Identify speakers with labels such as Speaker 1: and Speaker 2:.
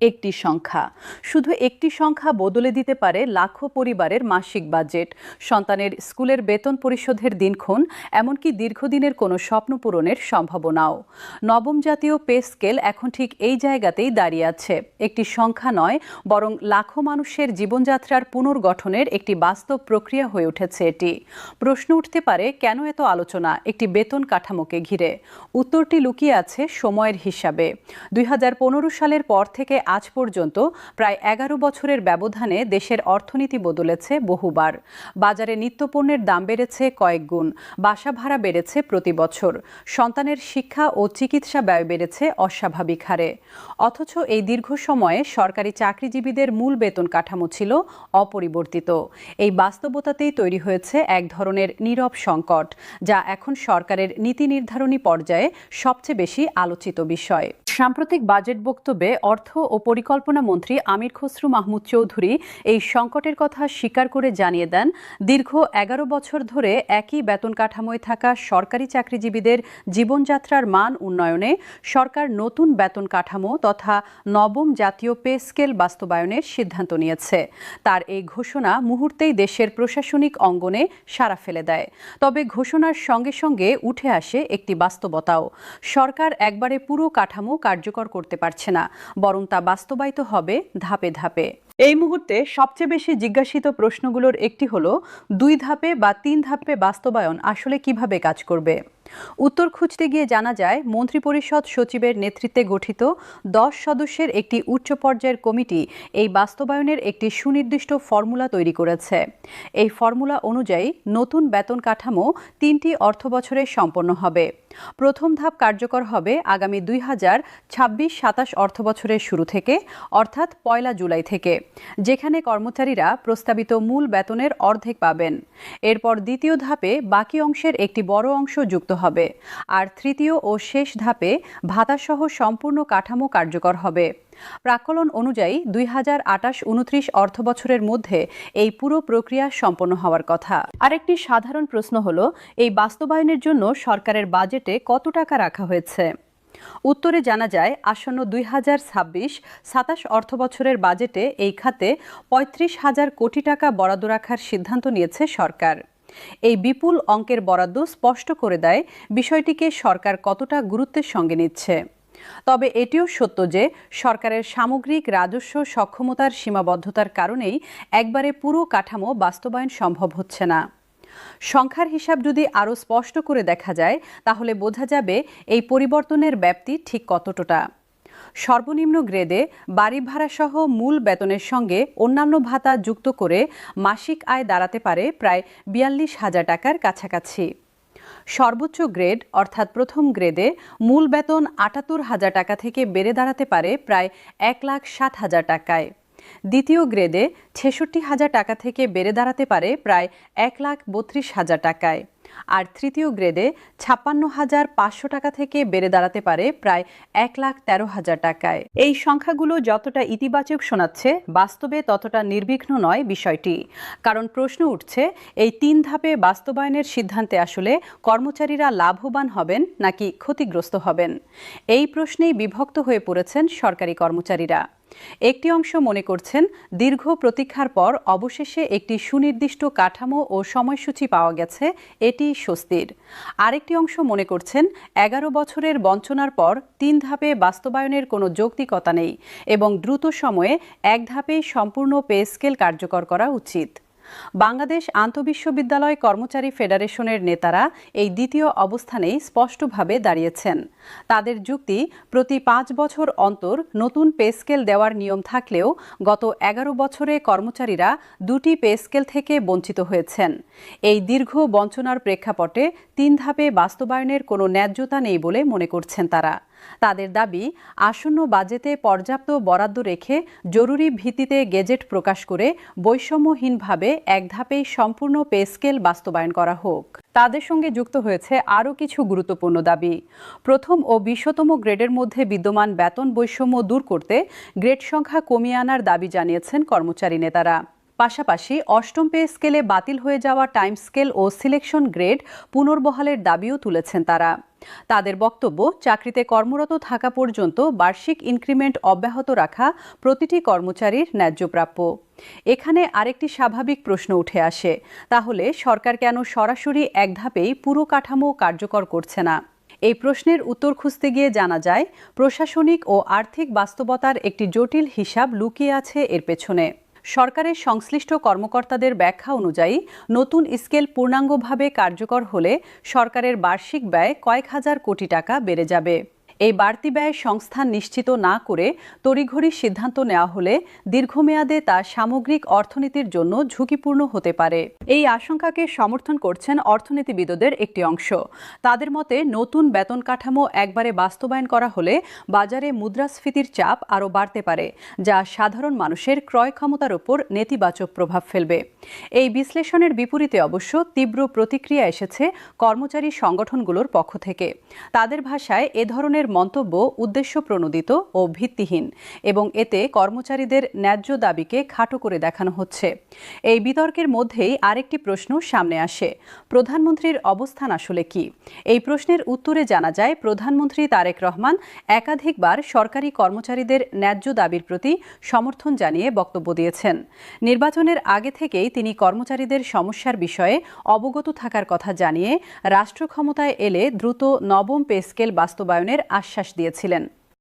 Speaker 1: একটি সংখ্যা, শুধু একটি সংখ্যা বদলে দিতে পারে লাখো পরিবারের মাসিক বাজেট, সন্তানের স্কুলের বেতন পরিশোধের দিনক্ষণ, এমনকি দীর্ঘদিনের কোনো স্বপ্ন পূরণের সম্ভাবনাও। নবম জাতীয় পে স্কেল এখন ঠিক এই জায়গাতেই দাঁড়িয়ে আছে। একটি সংখ্যা নয়, বরং লাখো মানুষের জীবনযাত্রার পুনর্গঠনের একটি বাস্তব প্রক্রিয়া হয়ে উঠেছে এটি। প্রশ্ন উঠতে পারে, কেন এত আলোচনা একটি বেতন কাঠামোকে ঘিরে? উত্তরটি লুকিয়ে আছে সময়ের হিসাবে। 2015 সালের পর থেকে আজ পর্যন্ত প্রায় 11 বছরের ব্যবধানে দেশের অর্থনীতি বদলেছে বহুবার। বাজারে নিত্যপণ্যের দাম বেড়েছে কয়েক গুণ, বাসা ভাড়া বেড়েছে প্রতি বছর, সন্তানের শিক্ষা ও চিকিৎসা ব্যয় বেড়েছে অস্বাভাবিক হারে। অথচ এই দীর্ঘ সময়ে সরকারি চাকরিজীবীদের মূল বেতন কাঠামো ছিল অপরিবর্তিত। এই বাস্তবতাতেই তৈরি হয়েছে এক ধরনের নীরব সংকট, যা এখন সরকারের নীতি নির্ধারণী পর্যায়ে সবচেয়ে বেশি আলোচিত বিষয়। সাম্প্রতিক বাজেট বক্তব্যে অর্থ ও পরিকল্পনা মন্ত্রী আমির খসরু মাহমুদ চৌধুরী এই সংকটের কথা স্বীকার করে জানিয়ে দেন, দীর্ঘ 11 বছর ধরে একই বেতন কাঠামোয় থাকা সরকারি চাকরিজীবীদের জীবনযাত্রার মান উন্নয়নে সরকার নতুন বেতন কাঠামো তথা নবম জাতীয় পে স্কেল বাস্তবায়নের সিদ্ধান্ত নিয়েছে। তার এই ঘোষণা মুহূর্তেই দেশের প্রশাসনিক অঙ্গনে সাড়া ফেলে দেয়। তবে ঘোষণার সঙ্গে সঙ্গে উঠে আসে একটি বাস্তবতাও। সরকার একবারে পুরো কাঠামো কার্যকর করতে পারছে না, বরং তা বাস্তবায়িত হবে ধাপে ধাপে। এই মুহূর্তে সবচেয়ে বেশি জিজ্ঞাসিত প্রশ্নগুলোর একটি হলো, 2 ধাপে বা 3 ধাপে বাস্তবায়ন আসলে কিভাবে কাজ করবে? উত্তর খুঁজতে গিয়ে জানা যায়, মন্ত্রিপরিষদ সচিবের নেতৃত্বে গঠিত 10 সদস্যের একটি উচ্চ পর্যায়ের কমিটি এই বাস্তবায়নের একটি সুনির্দিষ্ট ফর্মুলা তৈরি করেছে। এই ফর্মুলা অনুযায়ী নতুন বেতন কাঠামো 3টি অর্থবছরে সম্পন্ন হবে। প্রথম ধাপ কার্যকর হবে আগামী 2026-27 অর্থবছরের শুরু থেকে, অর্থাৎ 1 জুলাই থেকে, যেখানে কর্মচারীরা প্রস্তাবিত মূল বেতনের অর্ধেক পাবেন। এরপর দ্বিতীয় ধাপে বাকি অংশের একটি বড় অংশ যুক্ত হবে, আর তৃতীয় ও শেষ ধাপে ভাতাসহ সম্পূর্ণ কাঠামো কার্যকর হবে। প্রাক্কলন অনুযায়ী 2028-29 অর্থবছরের মধ্যে এই পুরো প্রক্রিয়া সম্পন্ন হওয়ার কথা। আরেকটি সাধারণ প্রশ্ন হলো, এই বাস্তবায়নের জন্য সরকারের বাজেটে কত টাকা রাখা হয়েছে? উত্তরে জানা যায়, আসন্ন 2026-27 অর্থবছরের বাজেটে এই খাতে 35,000 কোটি টাকা বরাদ্দ রাখার সিদ্ধান্ত নিয়েছে সরকার। এই বিপুল অঙ্কের বরাদ্দ স্পষ্ট করে দেয় বিষয়টিকে সরকার কতটা গুরুত্বের সঙ্গে নিচ্ছে। তবে এটিও সত্য যে সরকারের সামগ্রিক রাজস্ব সক্ষমতার সীমাবদ্ধতার কারণেই একবারে পুরো কাঠামো বাস্তবায়ন সম্ভব হচ্ছে না। সংখ্যার হিসাব যদি আরও স্পষ্ট করে দেখা যায়, তাহলে বোঝা যাবে এই পরিবর্তনের ব্যাপ্তি ঠিক কতটা। সর্বনিম্ন গ্রেডে বাড়ি ভাড়াসহ মূল বেতনের সঙ্গে অন্যান্য ভাতা যুক্ত করে মাসিক আয় দাঁড়াতে পারে প্রায় 42,000 টাকার কাছাকাছি। সর্বোচ্চ গ্রেড অর্থাৎ প্রথম গ্রেডে মূল বেতন 78,000 টাকা থেকে বেড়ে দাঁড়াতে পারে প্রায় 1,07,000 টাকায়। দ্বিতীয় গ্রেডে 66,000 টাকা থেকে বেড়ে দাঁড়াতে পারে প্রায় 1,32,000 টাকায়। আর তৃতীয় গ্রেডে 56,500 টাকা থেকে বেড়ে দাঁড়াতে পারে প্রায় 1,13,000 টাকায়। এই সংখ্যাগুলো যতটা ইতিবাচক শোনাচ্ছে, বাস্তবে ততটা নির্বিঘ্ন নয় বিষয়টি। কারণ প্রশ্ন উঠছে, এই 3 ধাপে বাস্তবায়নের সিদ্ধান্তে আসলে কর্মচারীরা লাভবান হবেন নাকি ক্ষতিগ্রস্ত হবেন? এই প্রশ্নেই বিভক্ত হয়ে পড়েছেন সরকারি কর্মচারীরা। একটি অংশ মনে করছেন, দীর্ঘ প্রতীক্ষার পর অবশেষে একটি সুনির্দিষ্ট কাঠামো ও সময়সূচি পাওয়া গেছে, এটি স্বস্তির। আরেকটি অংশ মনে করছেন, 11 বছরের বঞ্চনার পর 3 ধাপে বাস্তবায়নের কোনো যৌক্তিকতা নেই এবং দ্রুত সময়ে 1 ধাপেই সম্পূর্ণ পে স্কেল কার্যকর করা উচিত। বাংলাদেশ আন্তঃবিশ্ববিদ্যালয় কর্মচারী ফেডারেশনের নেতারা এই দ্বিতীয় অবস্থানেই স্পষ্টভাবে দাঁড়িয়েছেন। তাদের যুক্তি, প্রতি 5 বছর অন্তর নতুন পে স্কেল দেওয়ার নিয়ম থাকলেও গত 11 বছরে কর্মচারীরা 2টি পে স্কেল থেকে বঞ্চিত হয়েছেন। এই দীর্ঘ বঞ্চনার প্রেক্ষাপটে 3 ধাপে বাস্তবায়নের কোনো ন্যায্যতা নেই বলে মনে করছেন তারা। তাদের দাবি, আসন্ন বাজেটে পর্যাপ্ত বরাদ্দ রেখে জরুরি ভিত্তিতে গেজেট প্রকাশ করে বৈষম্যহীনভাবে 1 ধাপেই সম্পূর্ণ পে স্কেল বাস্তবায়ন করা হোক। তাদের সঙ্গে যুক্ত হয়েছে আরও কিছু গুরুত্বপূর্ণ দাবি। প্রথম ও 20তম গ্রেডের মধ্যে বিদ্যমান বেতন বৈষম্য দূর করতে গ্রেড সংখ্যা কমিয়ে আনার দাবি জানিয়েছেন কর্মচারী নেতারা। পাশাপাশি অষ্টম পে স্কেলে বাতিল হয়ে যাওয়া টাইম স্কেল ও সিলেকশন গ্রেড পুনর্বহালের দাবিও তুলেছেন তারা। তাদের বক্তব্য, চাকরিতে কর্মরত থাকা পর্যন্ত বার্ষিক ইনক্রিমেন্ট অব্যাহত রাখা প্রতিটি কর্মচারীর ন্যায্য প্রাপ্য। এখানে আরেকটি স্বাভাবিক প্রশ্ন উঠে আসে, তাহলে সরকার কেন সরাসরি এক ধাপেই পুরো কাঠামো কার্যকর করছে না? এই প্রশ্নের উত্তর খুঁজতে গিয়ে জানা যায়, প্রশাসনিক ও আর্থিক বাস্তবতার একটি জটিল হিসাব লুকিয়ে আছে এর পেছনে। সরকারের সংশ্লিষ্ট কর্মকর্তাদের ব্যাখ্যা অনুযায়ী নতুন স্কেল পূর্ণাঙ্গভাবে কার্যকর হলে সরকারের বার্ষিক ব্যয় কয়েক হাজার কোটি টাকা বেড়ে যাবে। এই বাড়তি ব্যয় সংস্থান নিশ্চিত না করে তড়িঘড়ি সিদ্ধান্ত নেওয়া হলে দীর্ঘমেয়াদে তা সামগ্রিক অর্থনীতির জন্য ঝুঁকিপূর্ণ হতে পারে। এই আশঙ্কাকে সমর্থন করছেন অর্থনীতিবিদদের একটি অংশ। তাদের মতে, নতুন বেতন কাঠামো একবারে বাস্তবায়ন করা হলে বাজারে মুদ্রাস্ফীতির চাপ আরও বাড়তে পারে, যা সাধারণ মানুষের ক্রয় ক্ষমতার উপর নেতিবাচক প্রভাব ফেলবে। এই বিশ্লেষণের বিপরীতে অবশ্য তীব্র প্রতিক্রিয়া এসেছে কর্মচারী সংগঠনগুলোর পক্ষ থেকে। তাদের ভাষায় এ ধরনের মন্তব্য উদ্দেশ্য প্রণোদিত ও ভিত্তিহীন এবং এতে কর্মচারীদের ন্যায্য দাবিকে খাটো করে দেখানো হচ্ছে। এই বিতর্কের মধ্যেই আরেকটি প্রশ্ন সামনে আসে, প্রধানমন্ত্রীর অবস্থান আসলে কি? এই প্রশ্নের উত্তরে জানা যায়, প্রধানমন্ত্রী তারেক রহমান একাধিকবার সরকারি কর্মচারীদের ন্যায্য দাবির প্রতি সমর্থন জানিয়ে বক্তব্য দিয়েছেন। নির্বাচনের আগে থেকেই তিনি কর্মচারীদের সমস্যার বিষয়ে অবগত থাকার কথা জানিয়ে রাষ্ট্র ক্ষমতায় এলে দ্রুত নবম পে স্কেল বাস্তবায়নের আশ্বাস দিয়েছিলেন।